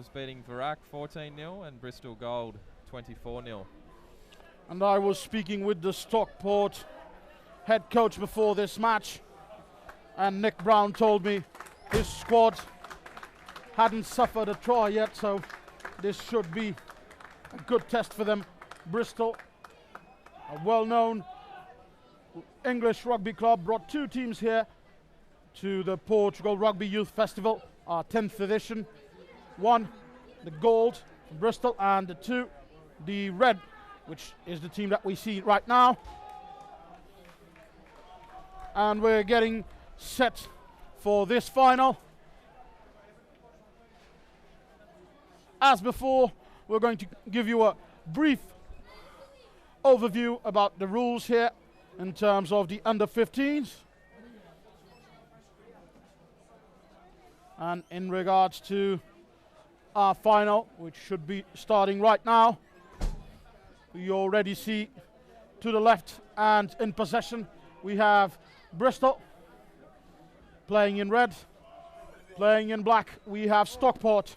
was beating Verac 14-0 and Bristol Gold 24-0. And I was speaking with the Stockport head coach before this match, and Nick Brown told me his squad hadn't suffered a try yet, so this should be a good test for them. Bristol, a well-known English rugby club, brought 2 teams here to the Portugal Rugby Youth Festival, our 10th edition. 1, the gold from Bristol, and the 2, the red, which is the team that we see right now. And we're getting set for this final. As before, we're going to give you a brief overview about the rules here in terms of the under-15s. And in regards to our final, which should be starting right now, we already see to the left and in possession we have Bristol. Playing in red, playing in black, we have Stockport.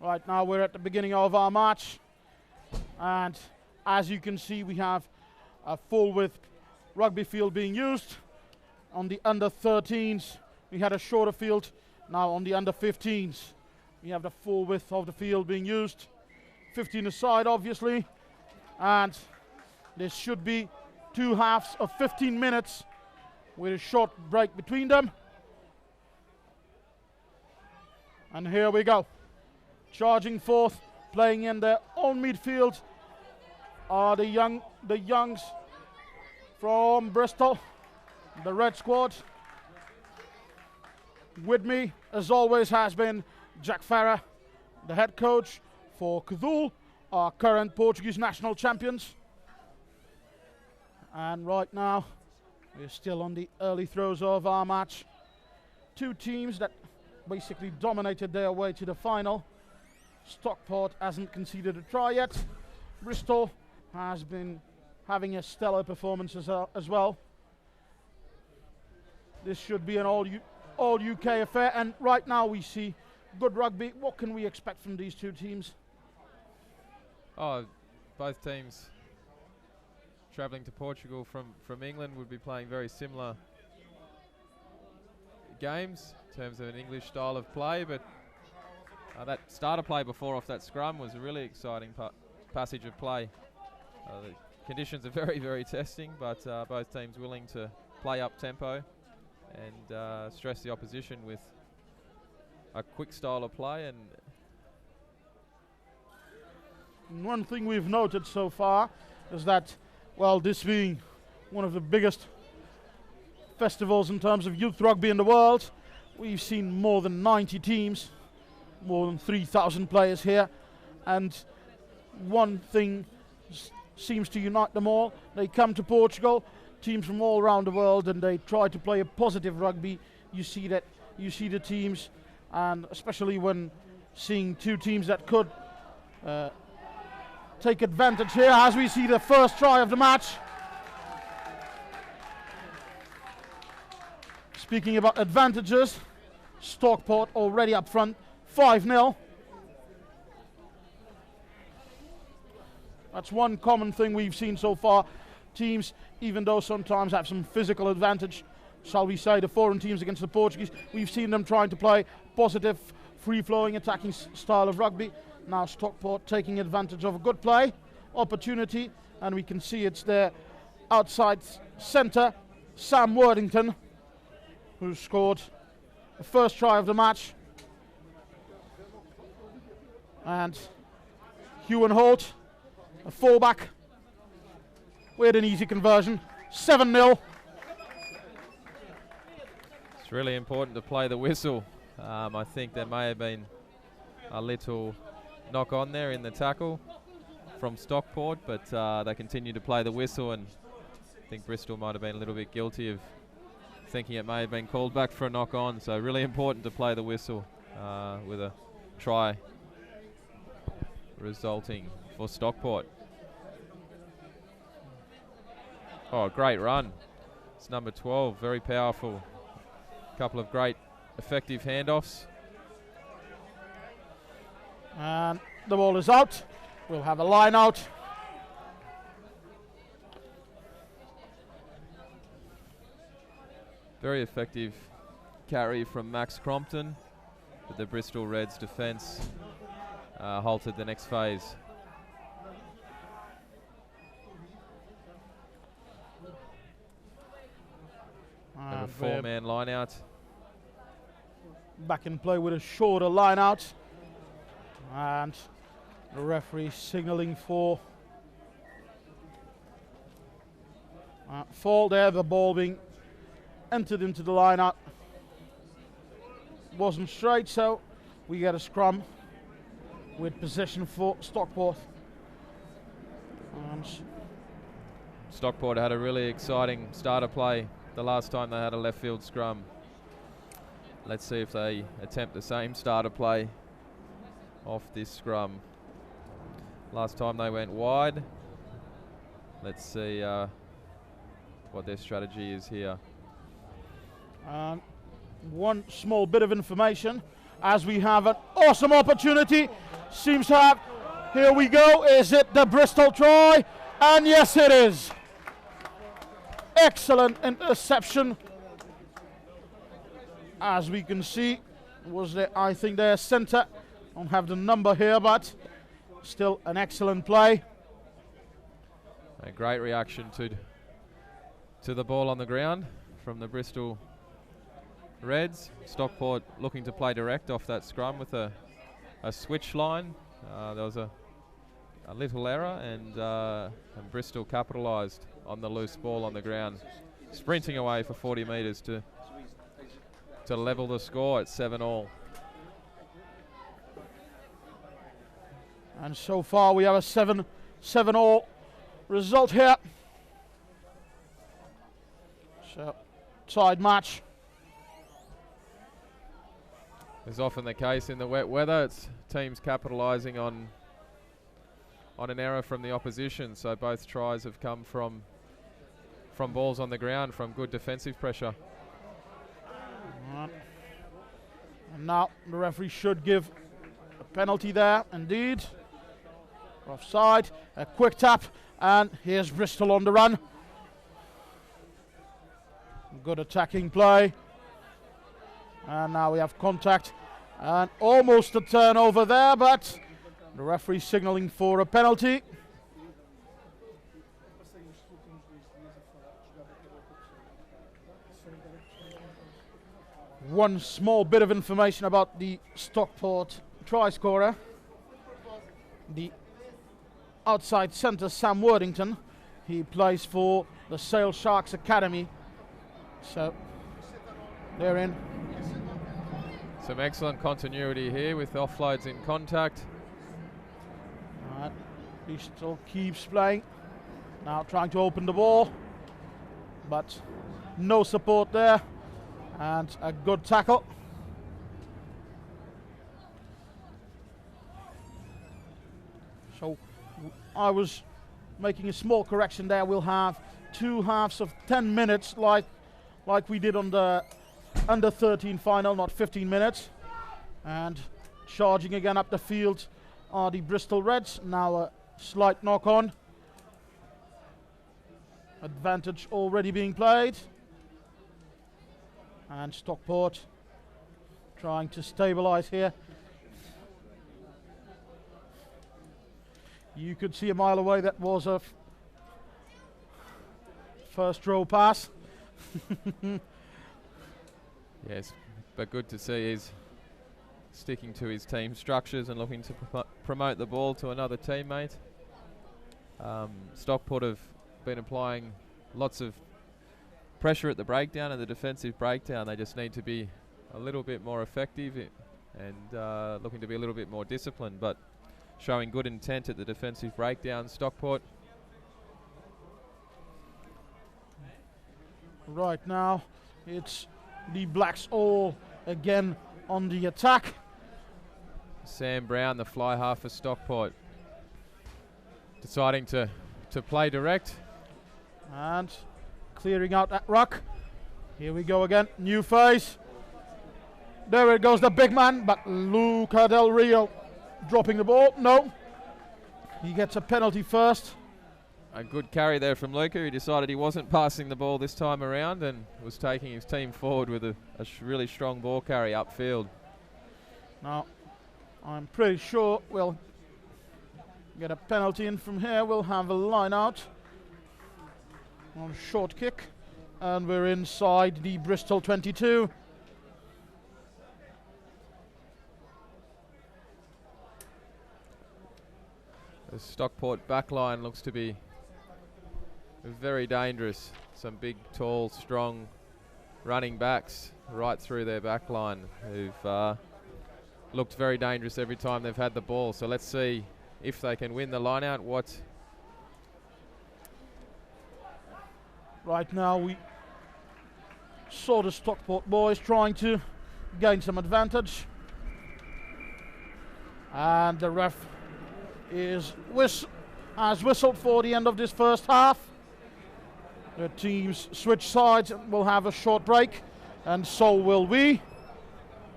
Right now we're at the beginning of our match, and as you can see we have a full width rugby field being used. On the under 13s we had a shorter field. Now on the under 15s we have the full width of the field being used. 15 aside obviously, and this should be 2 halves of 15 minutes with a short break between them. And here we go. Charging forth, playing in their own midfield are the youngs from Bristol, the red squad. With me, as always, has been Jack Farrer, the head coach for Cthulhu, our current Portuguese national champions. And right now, we're still on the early throes of our match. 2 teams that basically dominated their way to the final. Stockport hasn't conceded a try yet. Bristol has been having a stellar performance as well. This should be an all UK affair, and right now we see good rugby. What can we expect from these 2 teams? Oh, both teams travelling to Portugal from England would be playing very similar games in terms of an English style of play, but that starter play before off that scrum was a really exciting passage of play. The conditions are very, very testing, but both teams willing to play up tempo and stress the opposition with a quick style of play. And one thing we've noted so far is that, well, this being one of the biggest festivals in terms of youth rugby in the world, we've seen more than 90 teams, more than 3,000 players here, and one thing seems to unite them all. They come to Portugal, teams from all around the world, and they try to play a positive rugby. You see the teams, and especially when seeing 2 teams that could take advantage here, as we see the first try of the match. Speaking about advantages, Stockport already up front, 5-0. That's one common thing we've seen so far. Teams, even though sometimes have some physical advantage, shall we say, the foreign teams against the Portuguese, we've seen them trying to play positive, free-flowing, attacking style of rugby. Now Stockport taking advantage of a good play opportunity, and we can see it's their outside centre, Sam Worthington, who scored the first try of the match. And Hugh and Holt, a fullback, with an easy conversion, 7-0. It's really important to play the whistle. I think there may have been a little knock on there in the tackle from Stockport, but they continue to play the whistle, and I think Bristol might have been a little bit guilty of thinking it may have been called back for a knock on. So really important to play the whistle with a try resulting for Stockport. Oh, great run It's number 12, very powerful. Couple of great effective handoffs. And the ball is out. We'll have a line out. Very effective carry from Max Crompton, but the Bristol Reds defence halted the next phase. And a four-man line out. Back in play with a shorter line out. And the referee signalling for fall there, the ball being entered into the line out. Wasn't straight, so we get a scrum with possession for Stockport. And Stockport had a really exciting starter play the last time they had a left field scrum. Let's see if they attempt the same starter play off this scrum. Last time they went wide. Let's see what their strategy is here. One small bit of information, as we have an awesome opportunity, seems to have, here we go, is it the Bristol try? And yes it is. Excellent interception. As we can see, was there, I think their centre, don't have the number here, but still an excellent play. A great reaction to the ball on the ground from the Bristol Reds. Stockport looking to play direct off that scrum with a switch line. There was a little error, and Bristol capitalised on the loose ball on the ground, sprinting away for 40 metres to level the score at 7-all. And so far we have a 7-all result here. So tied match. As often the case in the wet weather, it's teams capitalising on an error from the opposition. So both tries have come from balls on the ground, from good defensive pressure. And now the referee should give a penalty there, indeed. Offside, a quick tap, and here's Bristol on the run. Good attacking play. And now we have contact and almost a turnover there, but the referee signalling for a penalty. One small bit of information about the Stockport try scorer. The outside centre, Sam Worthington, he plays for the Sale Sharks Academy. So they're in. Some excellent continuity here with offloads in contact. He still keeps playing. Now trying to open the ball, but no support there. And a good tackle. So I was making a small correction there. We'll have 2 halves of 10 minutes like we did on the under 13 final, not 15 minutes. And charging again up the field are the Bristol Reds. Now a slight knock on. Advantage already being played. And Stockport trying to stabilise here. You could see a mile away that was a first row pass. Yes, but good to see he's sticking to his team structures and looking to promote the ball to another teammate. Stockport have been applying lots of pressure at the breakdown and the defensive breakdown. They just need to be a little bit more effective and looking to be a little bit more disciplined, but showing good intent at the defensive breakdown. Stockport. Right now it's the Blacks all again on the attack. Sam Brown, the fly half for Stockport, deciding to play direct. And clearing out that ruck. Here we go again, new phase. There it goes, the big man, but Luca Del Rio dropping the ball. No, he gets a penalty first. A good carry there from Luca. He decided he wasn't passing the ball this time around and was taking his team forward with a really strong ball carry upfield. Now, I'm pretty sure we'll get a penalty in from here. We'll have a line out on a short kick, and we're inside the Bristol 22. The Stockport backline looks to be very dangerous. Some big, tall, strong running backs right through their backline who've looked very dangerous every time they've had the ball. So let's see if they can win the line out. Right now we saw the Stockport boys trying to gain some advantage, and the ref has whistled for the end of this first half. The teams switch sides and we'll have a short break, and so will we.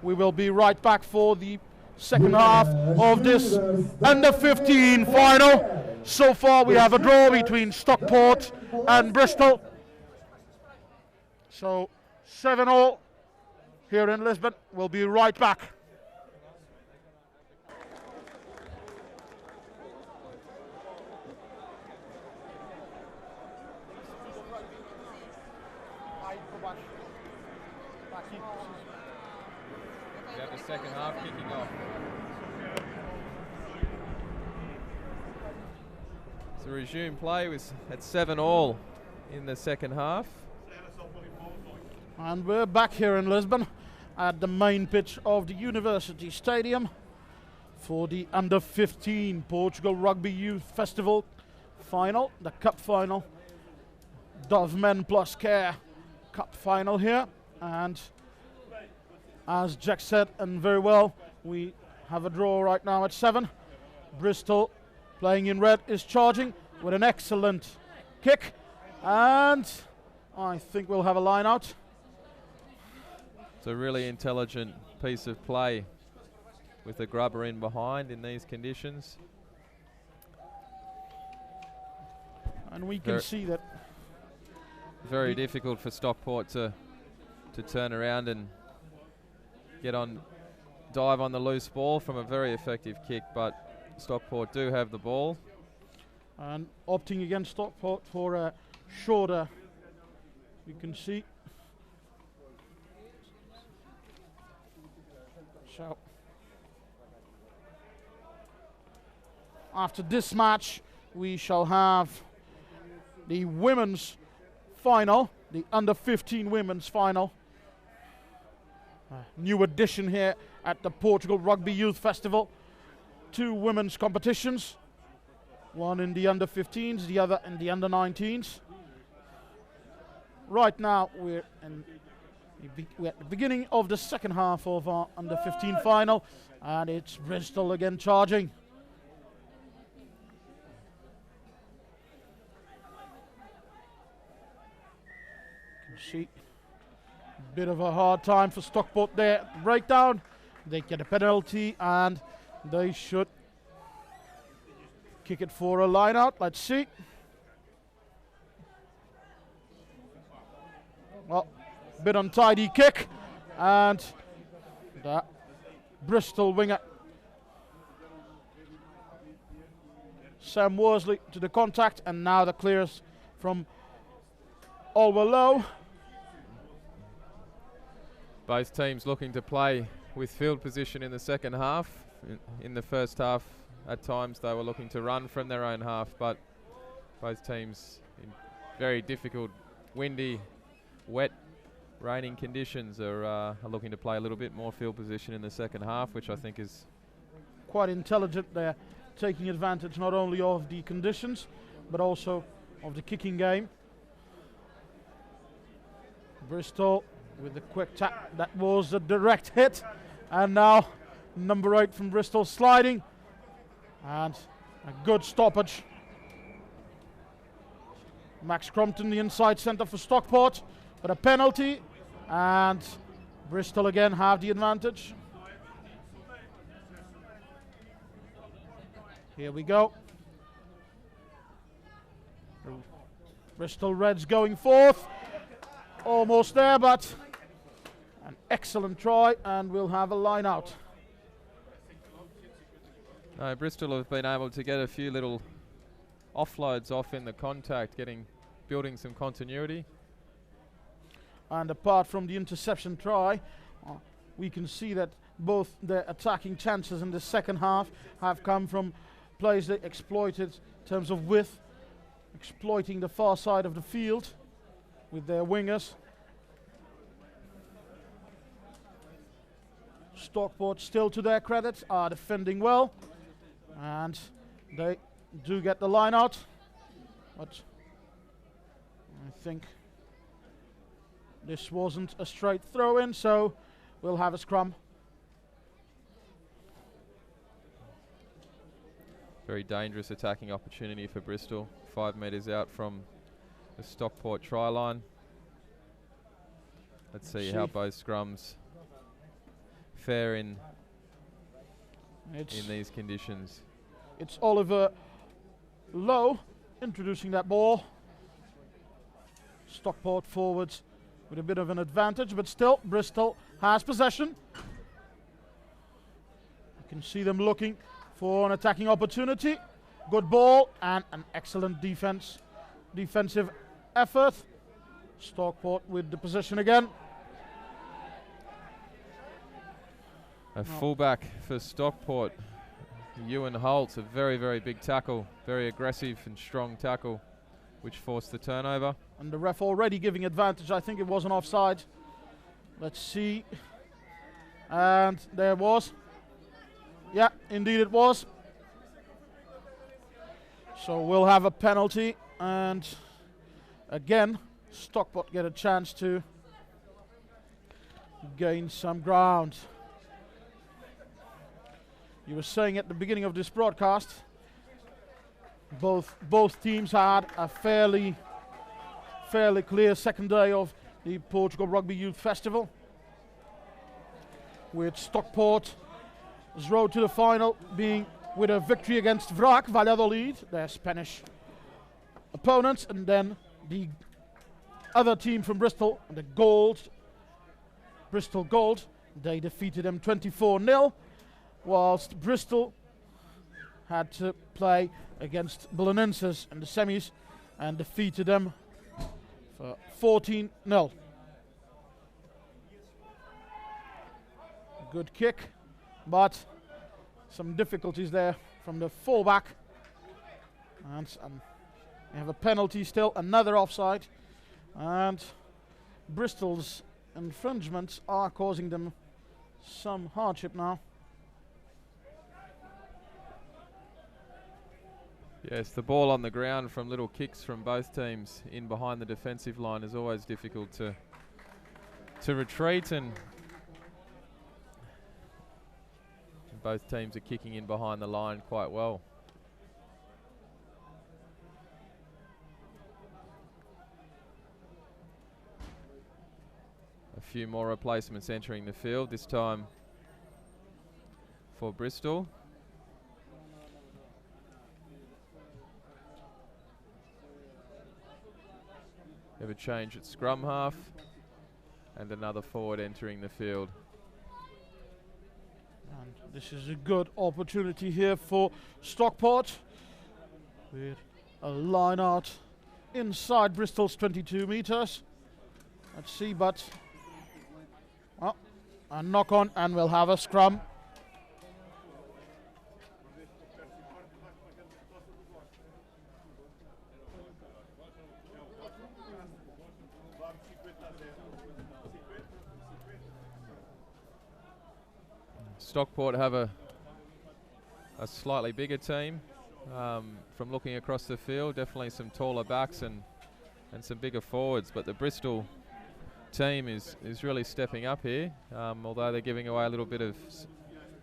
We will be right back for the second half of this under 15 final. So far we have a draw between Stockport and Bristol. So 7-all here in Lisbon. We'll be right back. We have the second half kicking off. So resume play at 7-all in the second half. And we're back here in Lisbon at the main pitch of the University Stadium for the under 15 Portugal Rugby Youth Festival final, the cup final, Dove Men Plus Care Cup final here. And as Jack said, and very well, we have a draw right now at 7. Bristol, playing in red, is charging with an excellent kick, and I think we'll have a line out. It's a really intelligent piece of play with the grubber in behind in these conditions. And we can see that very difficult for Stockport to turn around and dive on the loose ball from a very effective kick, but Stockport do have the ball. And opting against Stockport for a shorter, you can see. So after this match we shall have the women's final, the under 15 women's final. New addition here at the Portugal Rugby Youth Festival. 2 women's competitions, one in the under 15s, the other in the under 19s. Right now we're at the beginning of the second half of our under 15 final, and it's Bristol again charging. You can see a bit of a hard time for Stockport there. Breakdown, they get a penalty and they should kick it for a line out. Let's see. Well, bit untidy kick, and the Bristol winger Sam Worsley to the contact, and now the clears from Alwell. Both teams looking to play with field position in the second half. In the first half, at times they were looking to run from their own half, but both teams in very difficult, windy, wet, raining conditions are looking to play a little bit more field position in the second half, which I think is quite intelligent. They're taking advantage not only of the conditions but also of the kicking game. Bristol with the quick tap, that was a direct hit, and now number 8 from Bristol sliding, and a good stoppage Max Crompton, the inside centre for Stockport, but a penalty, and Bristol again have the advantage. Here we go. Bristol Reds going forth. Almost there, but an excellent try, and we'll have a line out. No, Bristol have been able to get a few little offloads off in the contact, building some continuity. And apart from the interception try, we can see that both the attacking chances in the second half have come from plays they exploited in terms of width, exploiting the far side of the field with their wingers. Stockport, still to their credit, are defending well, and they do get the line out, but I think this wasn't a straight throw in, so we'll have a scrum. Very dangerous attacking opportunity for Bristol, 5 metres out from the Stockport try line. Let's see how both scrums fare in these conditions. It's Oliver Lowe introducing that ball. Stockport forwards with a bit of an advantage, but still Bristol has possession. You can see them looking for an attacking opportunity. Good ball and an excellent defensive effort. Stockport with the possession again. A fullback for Stockport, Ewan Holt, a very, very big tackle, very aggressive and strong tackle, which forced the turnover. And the ref already giving advantage. I think it was an offside. Let's see. And there was. Yeah, indeed it was. So we'll have a penalty, and again Stockport get a chance to gain some ground. You were saying at the beginning of this broadcast, both teams had a fairly clear second day of the Portugal Rugby Youth Festival, with Stockport's road to the final being with a victory against VRAC Valladolid, their Spanish opponents, and then the other team from Bristol, the Bristol Gold, they defeated them 24-0, whilst Bristol had to play against Belenenses in the semis and defeated them for 14-0. Good kick, but some difficulties there from the fullback, and we have a penalty still, another offside, and Bristol's infringements are causing them some hardship now. Yes, the ball on the ground from little kicks from both teams in behind the defensive line is always difficult to retreat, and both teams are kicking in behind the line quite well. A few more replacements entering the field, this time for Bristol. We have a change at scrum half and another forward entering the field. And this is a good opportunity here for Stockport, with a line out inside Bristol's 22 metres. Let's see, but well, a knock on, and we'll have a scrum. Stockport have a slightly bigger team. From looking across the field, definitely some taller backs and some bigger forwards, but the Bristol team is really stepping up here. Although they're giving away a little bit of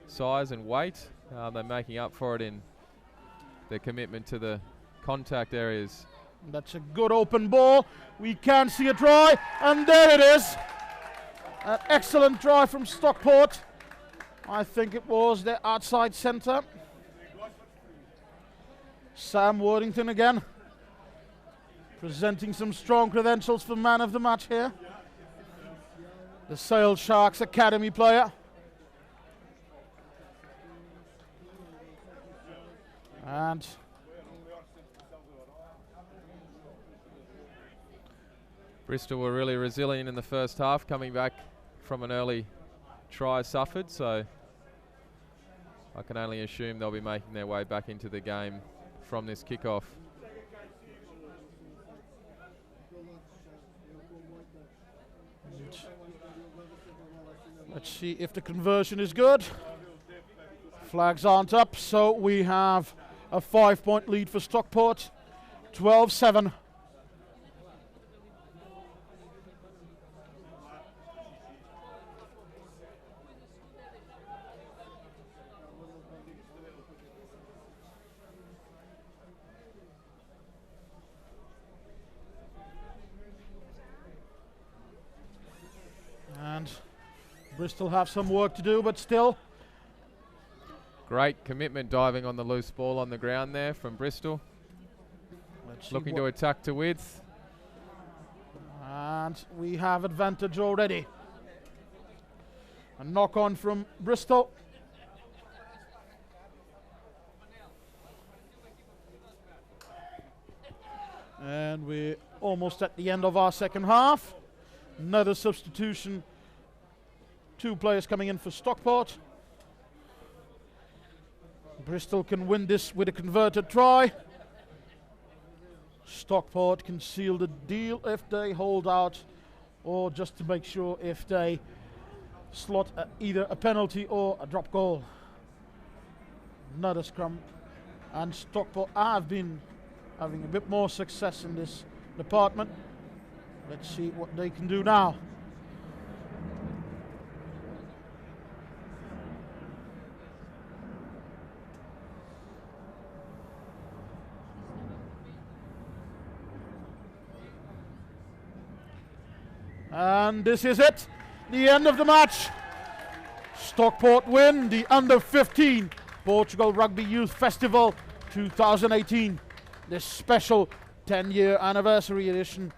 size and weight, they're making up for it in their commitment to the contact areas That's a good open ball. We can see a try, and there it is. An excellent try from Stockport. I think it was the outside centre. Sam Worthington again, presenting some strong credentials for man of the match here. The Sale Sharks Academy player. And Bristol were really resilient in the first half, coming back from an early try suffered, so I can only assume they'll be making their way back into the game from this kickoff. Let's see if the conversion is good. Flags aren't up, so we have a 5-point lead for Stockport, 12-7. And Bristol have some work to do, but still. Great commitment diving on the loose ball on the ground there from Bristol. Looking to attack to width. And we have advantage already. A knock on from Bristol. And we're almost at the end of our second half. Another substitution. 2 players coming in for Stockport. Bristol can win this with a converted try. Stockport can seal the deal if they hold out, or just to make sure if they slot either a penalty or a drop goal. Another scrum, and Stockport have been having a bit more success in this department. Let's see what they can do now. And this is it, the end of the match. Stockport win the Under-15 Portugal Rugby Youth Festival 2018. This special 10-year anniversary edition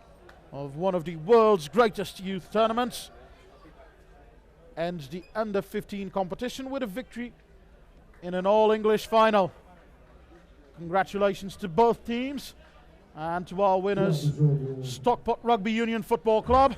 of one of the world's greatest youth tournaments. Ends the Under-15 competition with a victory in an all-English final. Congratulations to both teams and to our winners, Stockport Rugby Union Football Club.